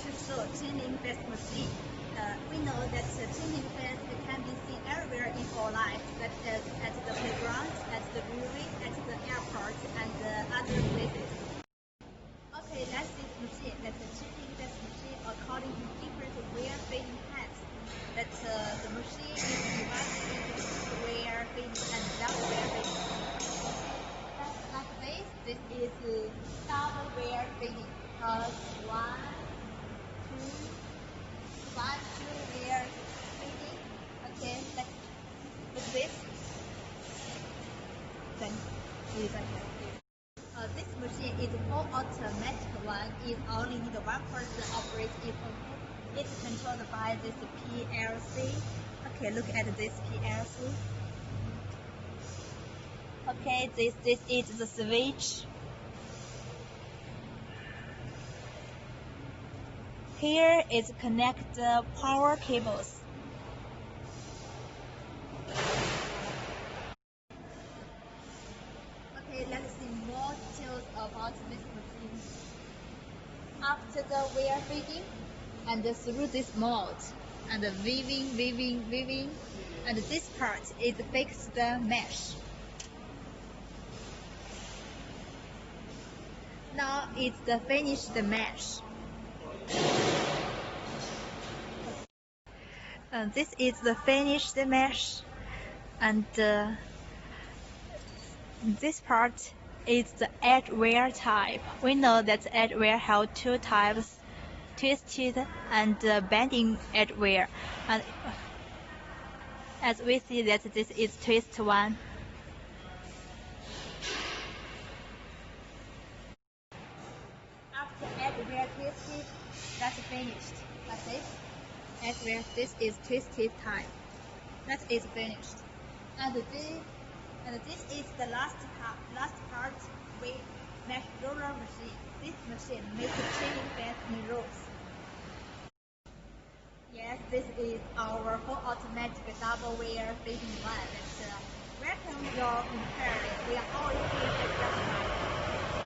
to show tuning best machine. We know that tuning best can be seen everywhere in our life, such as at the playground, at the brewery, at the airport, and other places. Okay, let's see the machine. That's a tuning best machine according to different wear fading heads. That the machine is divided into wear fading and double wear fading. Like this is double wear fading. One, two wear fading. Okay, let's put this. Then it is like that. This machine is full automatic one. It only need one person operate it. It's controlled by this PLC. Okay, look at this PLC. Okay, this is the switch. Here is connect the power cables. Okay, let's see more details about this machine. After the wear fading, and through this mold, and weaving, and this part is fixed mesh. Now it's the finished mesh. This is the finished mesh, and this part is the edge wear type. We know that edge wear have two types, twisted and bending edge wear. And as we see that this is twist one. After edge wear twisted, that's finished. That's it. Edge wear, this is twisted type. That is finished. And this is the last part with mesh roller machine. This machine makes tuning best in rows. Yes, this is our full automatic double wear fading one. Welcome your inquiry. We are always here to